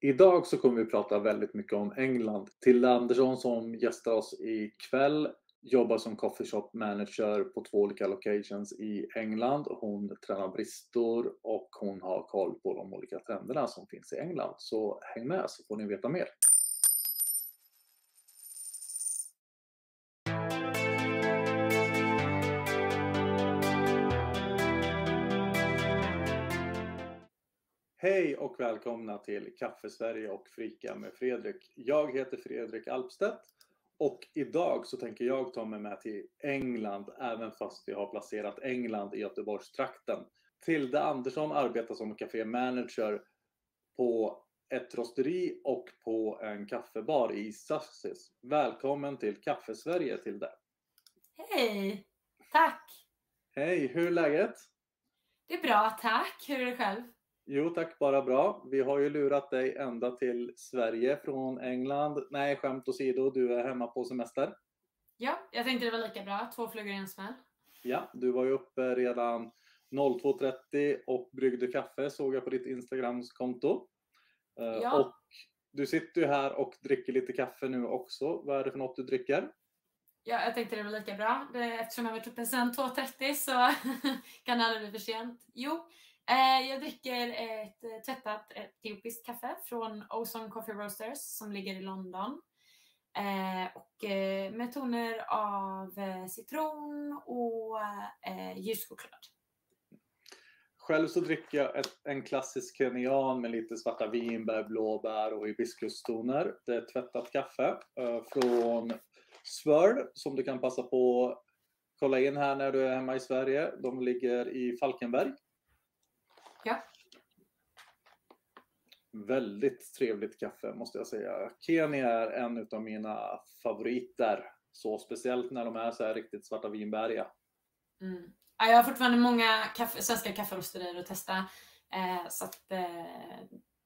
Idag så kommer vi prata väldigt mycket om England. Tilda Andersson som gästar oss ikväll jobbar som coffee shop manager på 2 olika locations i England. Hon tränar baristor och hon har koll på de olika trenderna som finns i England. Så häng med så får ni veta mer. Hej och välkomna till Kaffe Sverige och Fika med Fredrik. Jag heter Fredrik Alpstedt och idag så tänker jag ta mig med till England även fast vi har placerat England i Göteborgstrakten. Tilda Andersson arbetar som kafémanager på ett rosteri och på en kaffebar i Sussex. Välkommen till Kaffe Sverige, Tilda. Hej, tack. Hej, hur är läget? Det är bra, tack. Hur är det själv? Jo tack, bara bra. Vi har ju lurat dig ända till Sverige från England. Nej, skämt åsido, du är hemma på semester. Ja, jag tänkte det var lika bra. 2 flugor i en smäll. Ja, du var ju uppe redan 02.30 och bryggde kaffe, såg jag på ditt Instagramskonto. Ja. Och du sitter ju här och dricker lite kaffe nu också. Vad är det för något du dricker? Ja, jag tänkte det var lika bra. Eftersom jag har varit uppe sedan 2.30 så kan det aldrig bli för sent. Jo, jag dricker ett tvättat etiopiskt kaffe från Ozone Coffee Roasters som ligger i London. Och med toner av citron och ljuschoklad. Själv så dricker jag en klassisk kenyan med lite svarta vinbär, blåbär och hibiskustoner. Det är tvättat kaffe från Swirl som du kan passa på att kolla in här när du är hemma i Sverige. De ligger i Falkenberg. Ja. Väldigt trevligt kaffe måste jag säga. Kenya är en av mina favoriter. Så speciellt när de är så här riktigt svarta vinbäriga. Mm. Ja, jag har fortfarande många svenska kafferosterier att testa. Så att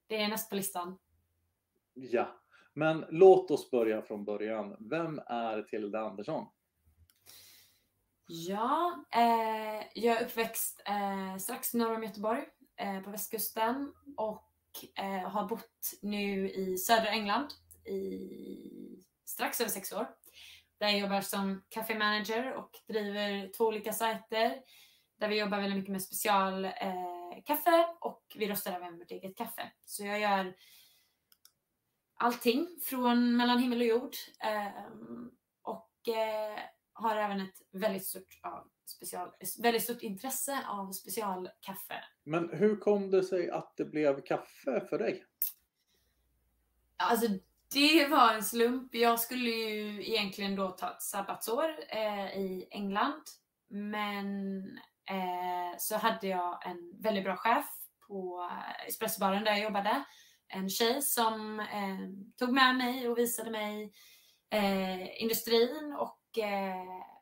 det är näst på listan. Ja, men låt oss börja från början. Vem är Tilda Andersson? Ja, jag är uppväxt strax norr om Göteborg på västkusten och har bott nu i södra England i strax över 6 år. Där jag jobbar som kaffemanager och driver 2 olika sajter där vi jobbar väldigt mycket med specialkaffe och vi rostar även vårt eget kaffe. Så jag gör allting från mellan himmel och jord och har även ett väldigt stort intresse av specialkaffe. Men hur kom det sig att det blev kaffe för dig? Alltså det var en slump. Jag skulle ju egentligen då ta ett sabbatsår i England. Men så hade jag en väldigt bra chef på espressobaren där jag jobbade. En tjej som tog med mig och visade mig industrin och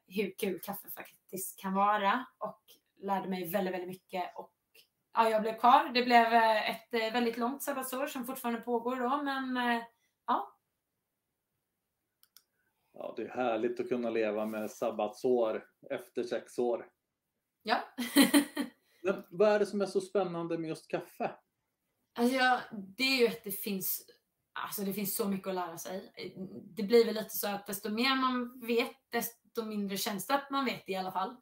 hur kul kaffe faktiskt kan vara. Och lärde mig väldigt, väldigt mycket. Och ja, jag blev kvar. Det blev ett väldigt långt sabbatsår som fortfarande pågår då. Men ja. Ja, det är härligt att kunna leva med sabbatsår efter 6 år. Ja. Men vad är det som är så spännande med just kaffe? Alltså, det är ju att det finns så mycket att lära sig. Det blir väl lite så att desto mer man vet, desto mindre känns det att man vet i alla fall.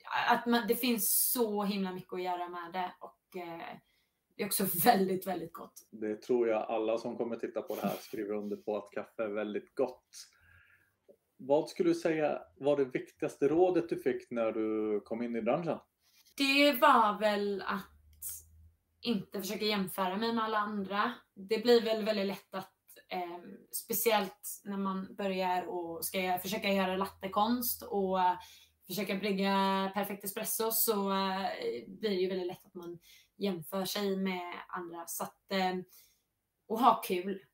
Det finns så himla mycket att göra med det och det är också väldigt, väldigt gott. Det tror jag alla som kommer titta på det här skriver under på att kaffe är väldigt gott. Vad skulle du säga var det viktigaste rådet du fick när du kom in i branschen? Det var väl att inte försöka jämföra mig med alla andra. Det blir väl väldigt lätt att speciellt när man börjar och ska försöka göra lattekonst och försöka brygga perfekt espresso så blir det ju väldigt lätt att man jämför sig med andra. Så att, och ha kul.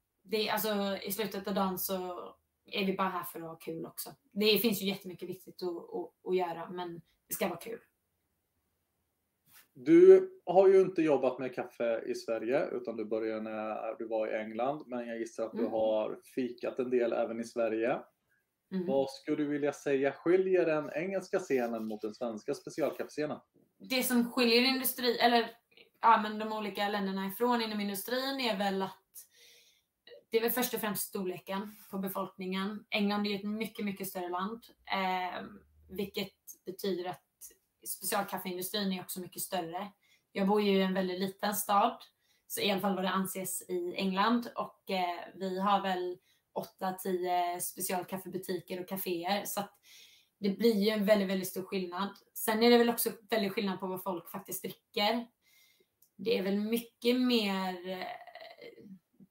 Alltså, i slutet av dagen så är vi bara här för att ha kul också. Det finns ju jättemycket viktigt att göra, men det ska vara kul. Du har ju inte jobbat med kaffe i Sverige utan du började när du var i England. Men jag gissar att du har fikat en del även i Sverige. Vad skulle du vilja säga skiljer den engelska scenen mot den svenska specialkaffescenen? Det som skiljer de olika länderna ifrån inom industrin är väl att Det är väl först och främst storleken på befolkningen. England är ju ett mycket, mycket större land. Vilket betyder att specialkaffeindustrin är också mycket större. Jag bor ju i en väldigt liten stad. Så i alla fall vad det anses i England. Och vi har väl 8-10 specialkaffebutiker och kaféer. Så att det blir ju en väldigt, väldigt stor skillnad. Sen är det väl också väldigt skillnad på vad folk faktiskt dricker. Det är väl mycket mer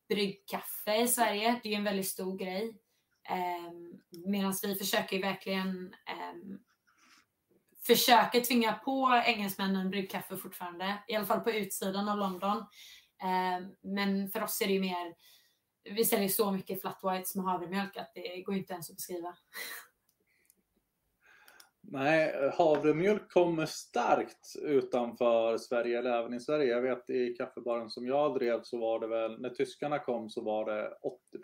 bryggkaffe i Sverige. Det är en väldigt stor grej. Medan vi försöker ju verkligen försöker tvinga på engelsmännen bryggkaffe fortfarande. I alla fall på utsidan av London. Men för oss är det ju mer, vi säljer så mycket flat whites med havremjölk att det går inte ens att beskriva. Nej, havremjölk kommer starkt utanför Sverige eller även i Sverige. Jag vet i kaffebaren som jag drev så var det väl, när tyskarna kom så var det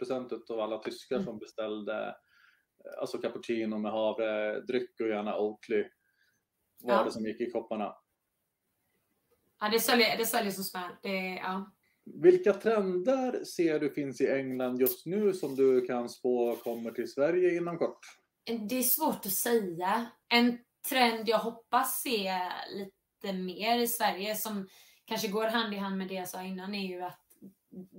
80% av alla tyskar som beställde alltså cappuccino med havredryck och gärna Oatly var det som gick i kopparna. Ja, det säljer som smör. Ja. Vilka trender ser du finns i England just nu som du kan spå kommer till Sverige inom kort? Det är svårt att säga. En trend jag hoppas se lite mer i Sverige som kanske går hand i hand med det jag sa innan är ju att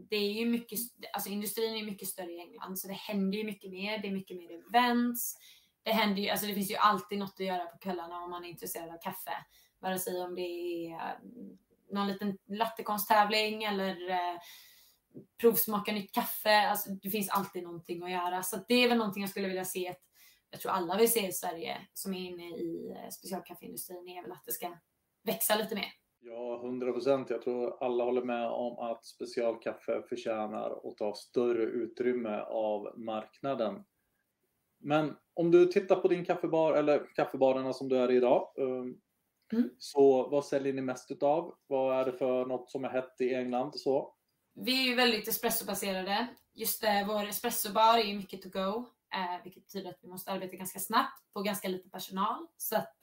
det är ju mycket, alltså industrin är mycket större i England så det händer ju mycket mer. Det är mycket mer events. Det händer ju, alltså det finns ju alltid något att göra på kvällarna om man är intresserad av kaffe. Vare sig om det är någon liten lattekonsttävling eller provsmaka nytt kaffe. Alltså det finns alltid någonting att göra. Så det är väl någonting jag skulle vilja se. Jag tror alla vill se i Sverige som är inne i specialkaffeindustrin är väl att det ska växa lite mer. Ja, 100%. Jag tror alla håller med om att specialkaffe förtjänar att ta större utrymme av marknaden. Men om du tittar på din kaffebar eller kaffebarerna som du är i idag. Så vad säljer ni mest utav? Vad är det för något som är hett i England? Så? Vi är ju väldigt espressobaserade. Just vår espressobar är mycket to go. Vilket betyder att vi måste arbeta ganska snabbt på ganska lite personal. Så att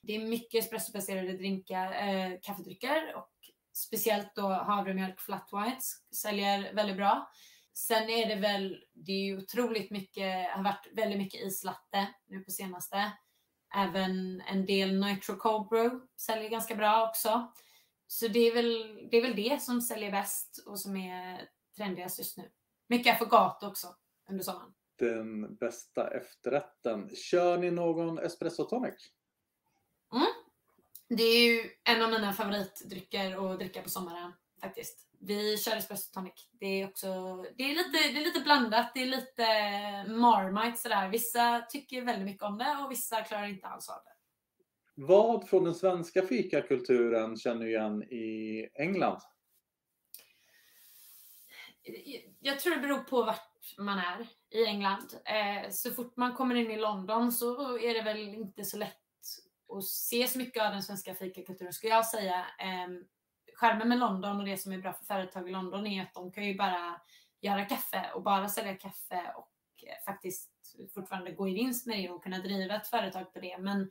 det är mycket espressobaserade kaffedrycker och speciellt då havremjölk flat whites säljer väldigt bra. Sen är det är ju otroligt mycket, har varit väldigt mycket islatte nu på senaste. Även en del nitro cold brew säljer ganska bra också. Så det är väl det som säljer bäst och som är trendigast just nu. Mycket affogato också under sommaren. Den bästa efterrätten. Kör ni någon espresso tonic? Det är ju en av mina favoritdrycker att dricka på sommaren faktiskt. Vi kör espresso tonic. Det är lite blandat. Det är lite Marmite sådär. Vissa tycker väldigt mycket om det och vissa klarar inte alls av det. Vad från den svenska fikakulturen känner du igen i England? Jag tror det beror på vart man är i England. Så fort man kommer in i London så är det väl inte så lätt att se så mycket av den svenska fikakulturen skulle jag säga. Skärmen med London och det som är bra för företag i London är att de kan ju bara göra kaffe och bara sälja kaffe och faktiskt fortfarande gå i vinst med det och kunna driva ett företag på det. Men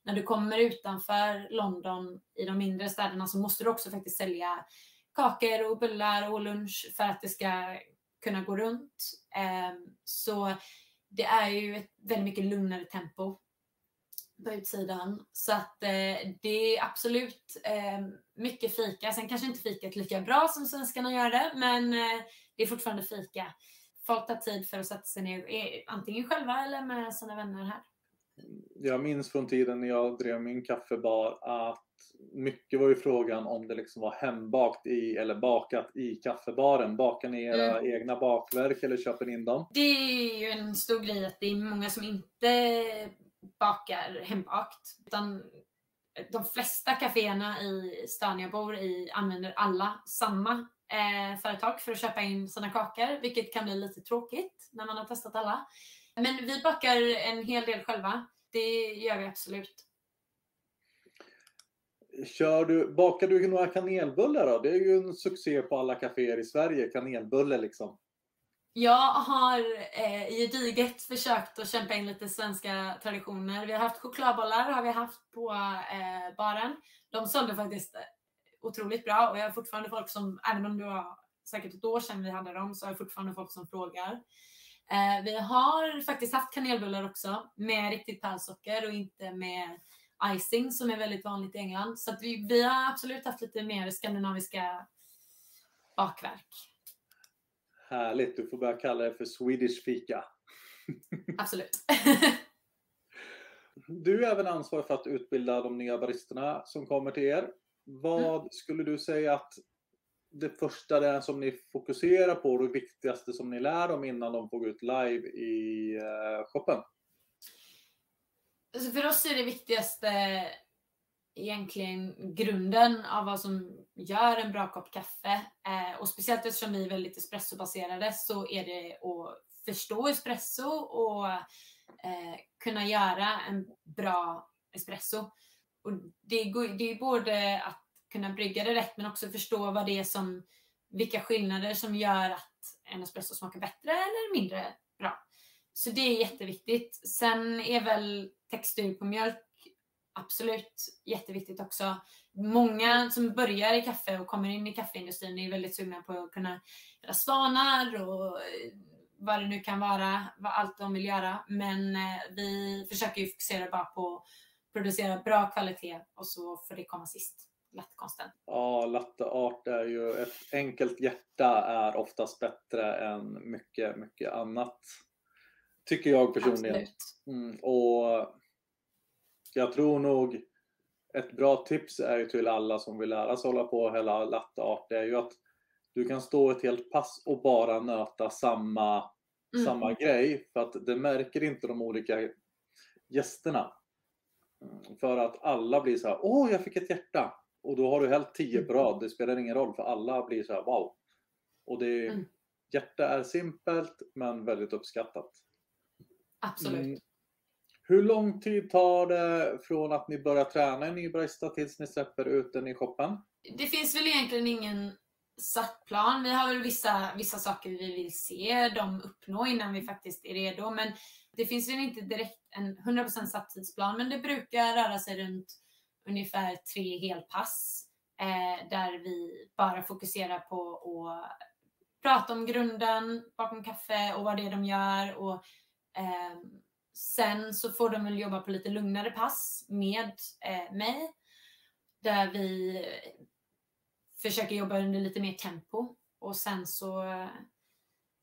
när du kommer utanför London i de mindre städerna så måste du också faktiskt sälja kakor och bullar och lunch för att det ska kunna gå runt. Så det är ju ett väldigt mycket lugnare tempo på utsidan. Så att det är absolut mycket fika. Sen kanske inte fikat lika bra som svenskarna gör det, men det är fortfarande fika. Folk tar tid för att sätta sig ner antingen själva eller med sina vänner här. Jag minns från tiden när jag drev min kaffebar att mycket var ju frågan om det liksom var hembakt i eller bakat i kaffebaren. Bakar ni era egna bakverk eller köper in dem? Det är ju en stor grej att det är många som inte bakar hembakt. Utan de flesta kaféerna i stan jag bor i använder alla samma företag för att köpa in sina kakor. Vilket kan bli lite tråkigt när man har testat alla. Men vi bakar en hel del själva. Det gör vi absolut. Bakar du några kanelbullar då? Det är ju en succé på alla kaféer i Sverige. Kanelbullar liksom. Jag har gediget försökt att kämpa in lite svenska traditioner. Vi har haft chokladbollar har vi haft på baren. De sålde faktiskt otroligt bra och jag har fortfarande folk som, även om du har säkert ett år sedan vi hade dem, så har jag fortfarande folk som frågar. Vi har faktiskt haft kanelbullar också med riktigt pärlsocker och inte med icing som är väldigt vanligt i England. Så att vi har absolut haft lite mer skandinaviska bakverk. Härligt, du får börja kalla det för Swedish fika. Absolut. Du är även ansvarig för att utbilda de nya baristerna som kommer till er. Vad skulle du säga att det första är som ni fokuserar på och det viktigaste som ni lär dem innan de får gå ut live i shoppen? Alltså för oss är det viktigaste egentligen grunden av vad som gör en bra kopp kaffe. Och speciellt eftersom vi är väldigt espressobaserade så är det att förstå espresso och kunna göra en bra espresso. Och det är både att kunna brygga det rätt men också förstå vad det är vilka skillnader som gör att en espresso smakar bättre eller mindre bra. Så det är jätteviktigt. Sen är väl textur på mjölk absolut jätteviktigt också. Många som börjar i kaffe och kommer in i kaffeindustrin är väldigt sugna på att kunna göra svanar och vad det nu kan vara, vad allt de vill göra. Men vi försöker ju fokusera bara på att producera bra kvalitet och så får det komma sist. Lattekonsten. Ja, latte art är ju ett enkelt hjärta är oftast bättre än mycket, mycket annat. Tycker jag personligen. Och jag tror nog ett bra tips är ju till alla som vill lära sig hålla på hela latte art. Det är ju att du kan stå ett helt pass och bara nöta samma grej. För att det märker inte de olika gästerna. För att alla blir så här, åh jag fick ett hjärta. Och då har du helt 10 på rad. Det spelar ingen roll för alla blir så här, wow. Och hjärta är simpelt men väldigt uppskattat. Absolut. Hur lång tid tar det från att ni börjar träna en ny barista tills ni släpper ut den i shoppen? Det finns väl egentligen ingen satt plan. Vi har väl vissa saker vi vill se dem uppnå innan vi faktiskt är redo. Men det finns väl inte direkt en 100% satt tidsplan. Men det brukar röra sig runt ungefär 3 helpass. Där vi bara fokuserar på att prata om grunden bakom kaffe och vad det är de gör. Och sen så får de väl jobba på lite lugnare pass med mig. Där vi försöker jobba under lite mer tempo. Och sen så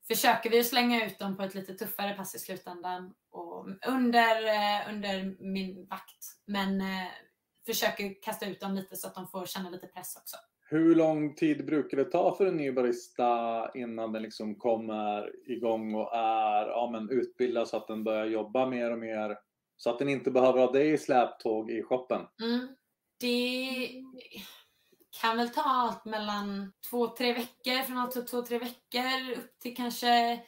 försöker vi slänga ut dem på ett lite tuffare pass i slutändan. Och under min vakt. Men försöker kasta ut dem lite så att de får känna lite press också. Hur lång tid brukar det ta för en ny barista innan den liksom kommer igång och är utbildad så att den börjar jobba mer och mer? Så att den inte behöver ha dig i släptåg i shoppen? Det kan väl ta allt mellan 2-3 veckor. Från alltså 2-3 veckor upp till kanske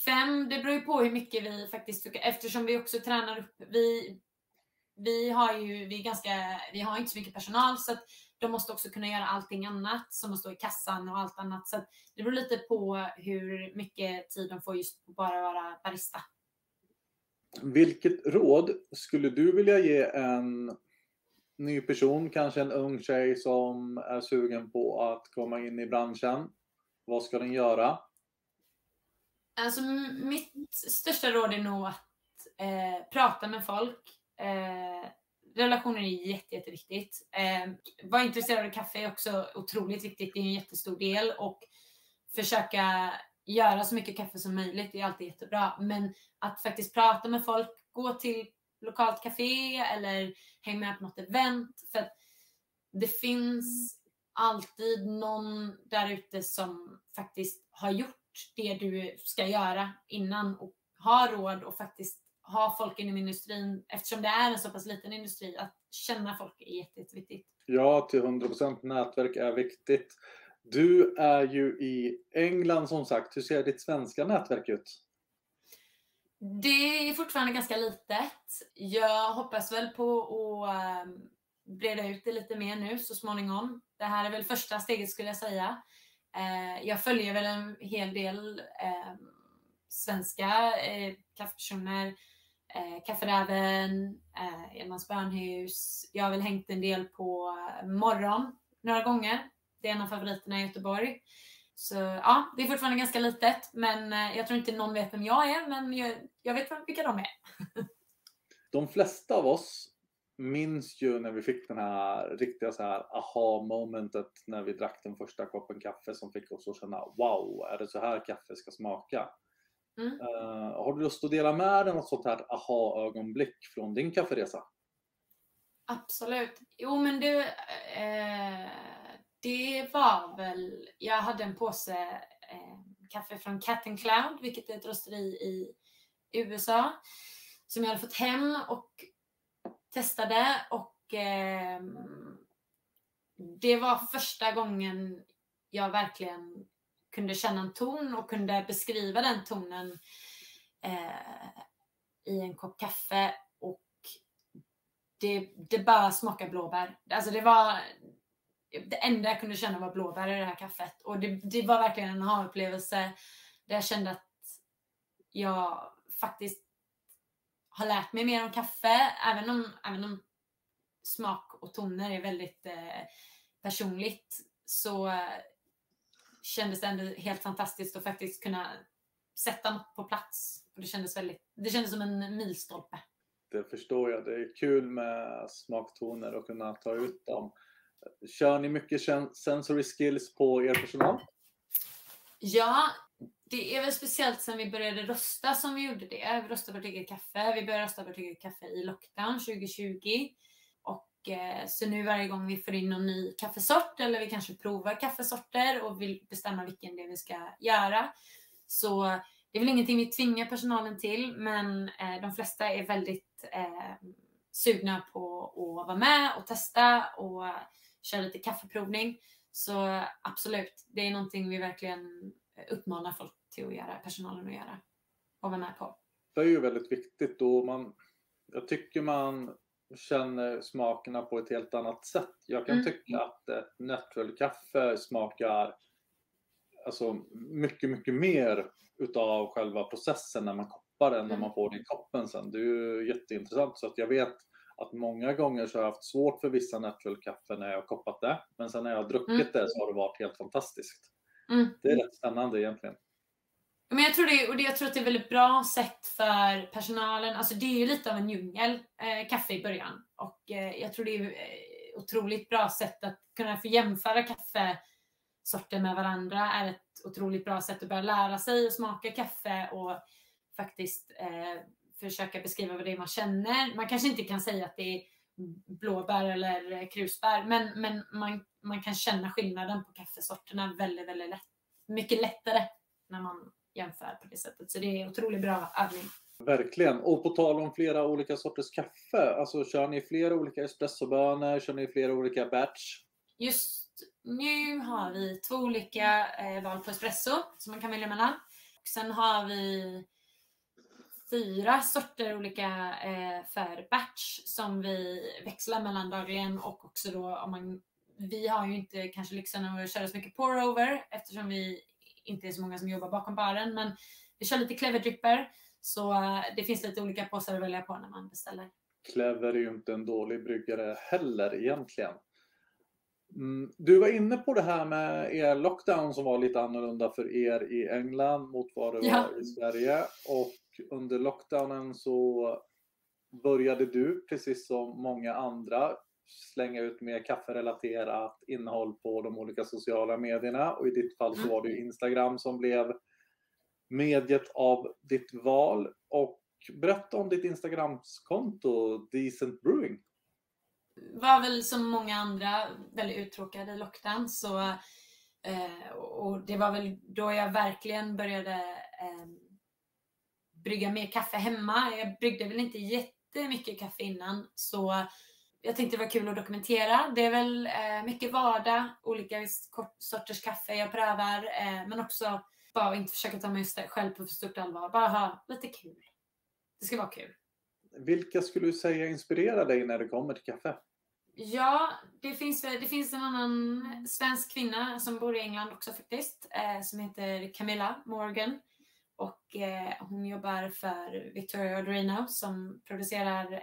5. Det beror ju på hur mycket vi faktiskt... Eftersom vi också tränar upp... Vi har inte så mycket personal så att de måste också kunna göra allting annat som att stå i kassan och allt annat. Så att det beror lite på hur mycket tid de får just på bara vara barista. Vilket råd skulle du vilja ge en ny person, kanske en ung tjej som är sugen på att komma in i branschen? Vad ska den göra? Alltså mitt största råd är nog att prata med folk. Relationer är jätteviktigt. Vara intresserad av kaffe är också otroligt viktigt. Det är en jättestor del. Och försöka göra så mycket kaffe som möjligt är alltid jättebra. Men att faktiskt prata med folk, gå till lokalt café eller hänga med på något event. För att det finns alltid någon där ute som faktiskt har gjort det du ska göra innan och har råd och faktiskt ha folk inom industrin, eftersom det är en så pass liten industri, att känna folk är jätteviktigt. Ja, till 100% nätverk är viktigt. Du är ju i England som sagt. Hur ser ditt svenska nätverk ut? Det är fortfarande ganska litet. Jag hoppas väl på att breda ut det lite mer nu så småningom. Det här är väl första steget skulle jag säga. Jag följer väl en hel del svenska kaffepersoner. Kafferäven, Edmans Bönhus. Jag har väl hängt en del på morgon några gånger. Det är en av favoriterna i Göteborg. Så ja, det är fortfarande ganska litet. Men jag tror inte någon vet vem jag är. Men jag vet vilka de är. De flesta av oss minns ju när vi fick den här riktiga så här aha-momentet när vi drack den första koppen kaffe som fick oss att känna wow, är det så här kaffe ska smaka? Har du lust att dela med dig något sånt här aha-ögonblick från din kafferesa? Absolut. Jo, men det var väl... Jag hade en påse kaffe från Cat & Cloud, vilket är ett rosteri i USA, som jag hade fått hem och testade. Och det var första gången jag verkligen kunde känna en ton och kunde beskriva den tonen i en kopp kaffe. Och det bara smakade blåbär. Alltså det enda jag kunde känna var blåbär i det här kaffet. Och det var verkligen en aha-upplevelse där jag kände att jag faktiskt har lärt mig mer om kaffe. Även om smak och toner är väldigt personligt, så kändes det ändå helt fantastiskt att faktiskt kunna sätta något på plats. Och det kändes som en milstolpe. Det förstår jag. Det är kul med smaktoner och kunna ta ut dem. Kör ni mycket sensory skills på er personal? Ja, det är väl speciellt sen vi började rösta som vi gjorde det. Vi röstade vårt eget kaffe. Vi började rösta vårt eget kaffe i lockdown 2020. Och så nu varje gång vi får in någon ny kaffesort eller vi kanske provar kaffesorter och vill bestämma vilken det vi ska göra. Så det är väl ingenting vi tvingar personalen till, men de flesta är väldigt sugna på att vara med och testa och köra lite kaffeprovning. Så absolut, det är någonting vi verkligen uppmanar folk till att göra, personalen att göra och vara med på. Det är ju väldigt viktigt då. Jag tycker man känner smakerna på ett helt annat sätt. Jag kan tycka att ett naturkaffe smakar alltså mycket, mycket mer utav själva processen när man koppar den, när man får det i koppen sen. Det är ju jätteintressant, så att jag vet att många gånger så har jag haft svårt för vissa naturkaffe när jag har koppat det. Men sen när jag har druckit det så har det varit helt fantastiskt. Det är rätt spännande egentligen. Men jag tror att det är ett väldigt bra sätt för personalen. Alltså det är ju lite av en djungel, kaffe i början. Och jag tror det är otroligt bra sätt att kunna få jämföra kaffesorter med varandra. Är ett otroligt bra sätt att börja lära sig att smaka kaffe och faktiskt försöka beskriva vad det är man känner. Man kanske inte kan säga att det är blåbär eller krusbär, men man kan känna skillnaden på kaffesorterna väldigt, väldigt lätt. Mycket lättare när man jämför på det sättet. Så det är otroligt bra övning. Verkligen. Och på tal om flera olika sorters kaffe, alltså kör ni flera olika espressobönor, kör ni flera olika batch? Just nu har vi 2 olika val på espresso som man kan välja mellan. Och sen har vi 4 sorter olika för batch som vi växlar mellan dagligen. Och också då vi har ju inte kanske lyxen att köra så mycket pour-over eftersom vi inte är så många som jobbar bakom baren, men vi kör lite Clever dripper, så det finns lite olika påsar att välja på när man beställer. Clever är ju inte en dålig bryggare heller egentligen. Du var inne på det här med er lockdown som var lite annorlunda för er i England mot vad det var i Sverige, och under lockdownen så började du, precis som många andra, slänga ut mer kafferelaterat innehåll på de olika sociala medierna, och i ditt fall så var det Instagram som blev mediet av ditt val. Och berätta om ditt Instagramskonto Decent Brewing. Var väl som många andra väldigt uttråkad i lockdown, så och det var väl då jag verkligen började brygga mer kaffe hemma. Jag bryggde väl inte jättemycket kaffe innan, så jag tänkte det var kul att dokumentera. Det är väl mycket vardag, olika sorters kaffe jag prövar, men också bara inte försöka ta mig själv på för stort allvar. Bara ha lite kul. Det ska vara kul. Vilka skulle du säga inspirerar dig när det kommer till kaffe? Ja, det finns en annan svensk kvinna som bor i England också faktiskt, som heter Camilla Morgan. Och hon jobbar för Victoria Odorino som producerar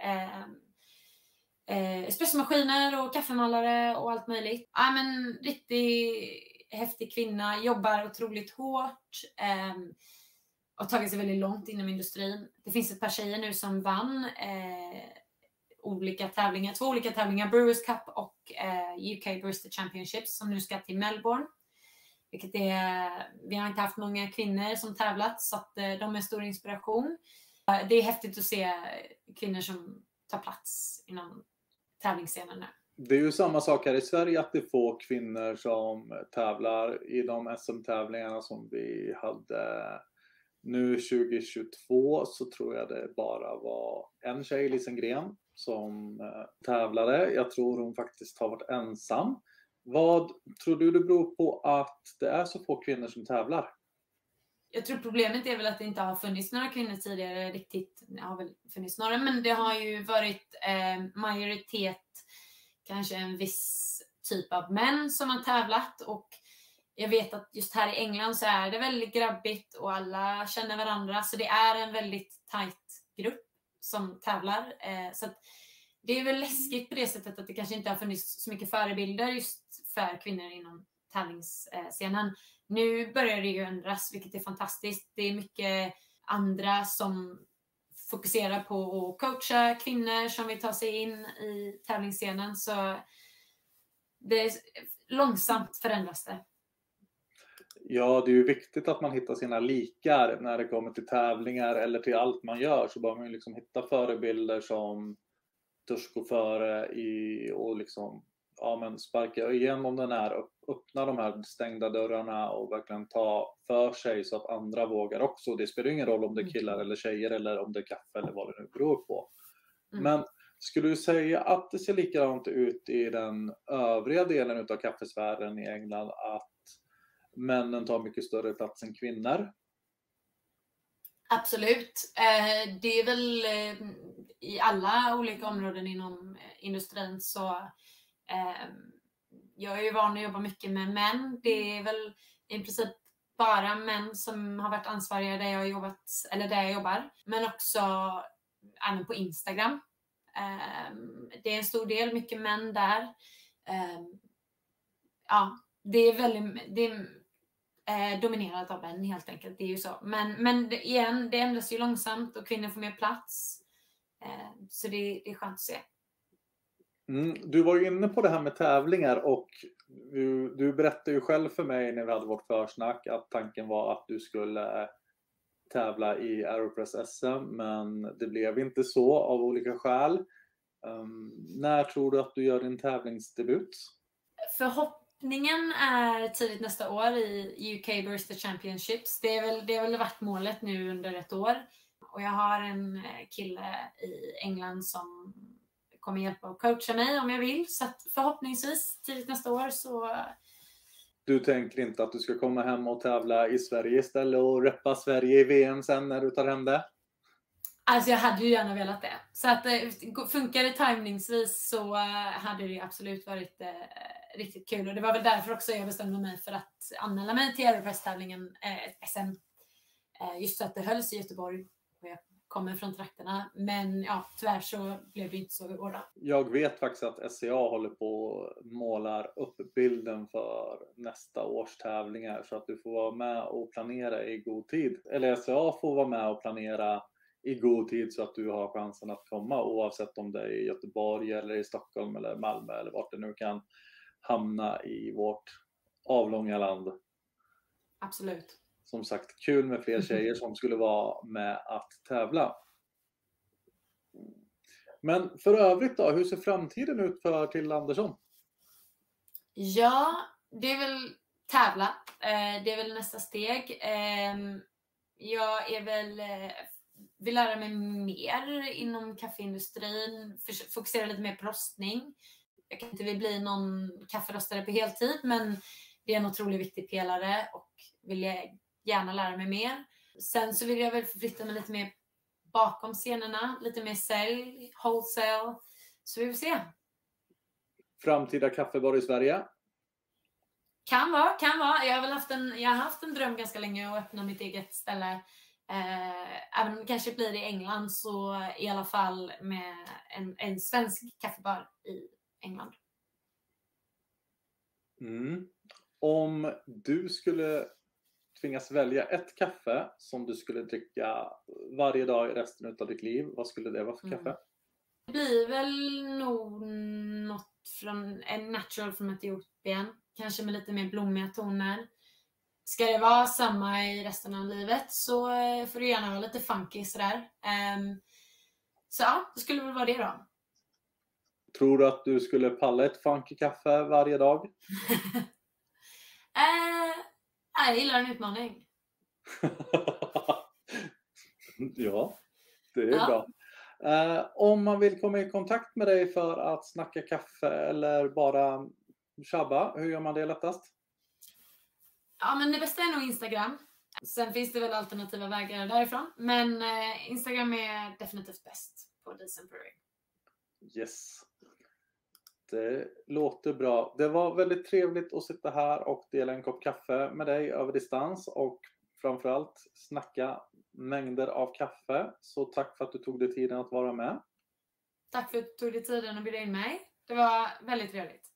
espressomaskiner och kaffemallare och allt möjligt. Ja, men riktigt häftig kvinna, jobbar otroligt hårt. Och har tagit sig väldigt långt inom industrin. Det finns ett par tjejer nu som vann två olika tävlingar, Brewers Cup och UK Barista Championships som nu ska till Melbourne. Vilket vi har inte haft många kvinnor som tävlat så att de är stor inspiration. Det är häftigt att se kvinnor som tar plats inom tävlingsscenen nu. Det är ju samma sak här i Sverige att det är få kvinnor som tävlar i de SM-tävlingarna som vi hade nu 2022, så tror jag det bara var en tjej, Lisengren, som tävlade. Jag tror hon faktiskt har varit ensam. Vad tror du det beror på att det är så få kvinnor som tävlar? Jag tror problemet är väl att det inte har funnits några kvinnor tidigare riktigt. Det har väl funnits några, men det har ju varit majoritet, kanske en viss typ av män som har tävlat. Och jag vet att just här i England så är det väldigt grabbigt och alla känner varandra. Så det är en väldigt tight grupp som tävlar. Så att det är väl läskigt på det sättet att det kanske inte har funnits så mycket förebilder just för kvinnor inom tävlingsscenen. Nu börjar det ju ändras, vilket är fantastiskt. Det är mycket andra som fokuserar på att coacha kvinnor som vill ta sig in i tävlingsscenen. Så det är långsamt förändras det. Ja, det är ju viktigt att man hittar sina likar när det kommer till tävlingar eller till allt man gör. Så bör man ju liksom hitta förebilder som törs gå före och liksom, ja, men sparka igenom den här, öppna de här stängda dörrarna och verkligen ta för sig så att andra vågar också. Det spelar ingen roll om det är killar eller tjejer eller om det är kaffe eller vad det nu beror på. Men skulle du säga att det ser likadant ut i den övriga delen av kaffesfären i England, att männen tar mycket större plats än kvinnor? Absolut. Det är väl i alla olika områden inom industrin så jag är ju van att jobba mycket med män. Det är väl i princip bara män som har varit ansvariga där jag har jobbat, eller där jag jobbar. Men också även på Instagram. Det är en stor del, mycket män där. Ja, det är väldigt dominerat av män helt enkelt. Det är ju så. Men igen, det ändras ju långsamt och kvinnor får mer plats. Så det är skönt att se. Du var ju inne på det här med tävlingar och du berättade ju själv för mig när vi hade vårt försnack att tanken var att du skulle tävla i Aeropress SM, men det blev inte så av olika skäl. När tror du att du gör din tävlingsdebut? Förhoppningen är tidigt nästa år i UK Barista Championships. Det är väl varit målet nu under ett år. Och jag har en kille i England som kommer hjälpa och coacha mig om jag vill. Så att förhoppningsvis tidigt nästa år så... Du tänker inte att du ska komma hem och tävla i Sverige istället och reppa Sverige i VM sen när du tar hem det? Alltså jag hade ju gärna velat det. Så att funkar det timningsvis så hade det absolut varit riktigt kul. Och det var väl därför också jag bestämde mig för att anmäla mig till Aeropress-tävlingen SM. Just så att det hölls i Göteborg. Och jag kommer från trakterna. Men ja, tyvärr så blev det inte så i år då. Jag vet faktiskt att SCA håller på och målar upp bilden för nästa års tävlingar. Så att du får vara med och planera i god tid. Eller SCA får vara med och planera i god tid så att du har chansen att komma, oavsett om det är i Göteborg eller i Stockholm eller Malmö eller vart det nu kan hamna i vårt avlånga land. Absolut. Som sagt, kul med fler tjejer som skulle vara med att tävla. Men för övrigt då, hur ser framtiden ut för Tilde Andersson? Ja, det är väl tävla. Det är väl nästa steg. Jag är väl... vill lära mig mer inom kaffeindustrin, fokusera lite mer på rostning. Jag kan inte vill bli någon kafferostare på heltid, men det är en otroligt viktig pelare och vill jag gärna lära mig mer. Sen så vill jag väl förflytta mig lite mer bakom scenerna, lite mer sälj, wholesale, så vi får se. Framtida kaffebar i Sverige? Kan vara. Jag har haft en dröm ganska länge att öppna mitt eget ställe Även om det kanske blir i England, så i alla fall med en svensk kaffebar i England. Om du skulle tvingas välja ett kaffe som du skulle dricka varje dag i resten av ditt liv, vad skulle det vara för kaffe? Det blir väl nog något från en natural från Etiopien. Kanske med lite mer blommiga toner. Ska det vara samma i resten av livet så får det gärna vara lite funky sådär. Så ja, det skulle väl vara det då. Tror du att du skulle palla ett funky kaffe varje dag? Jag gillar en utmaning. Ja, det är bra. Om man vill komma i kontakt med dig för att snacka kaffe eller bara tjabba, hur gör man det lättast? Ja, men det bästa är nog Instagram. Sen finns det väl alternativa vägar därifrån. Men Instagram är definitivt bäst på Decent Brewing. Yes. Det låter bra. Det var väldigt trevligt att sitta här och dela en kopp kaffe med dig över distans. Och framförallt snacka mängder av kaffe. Så tack för att du tog dig tiden att vara med. Tack för att du tog dig tiden att bjuda in mig. Det var väldigt trevligt.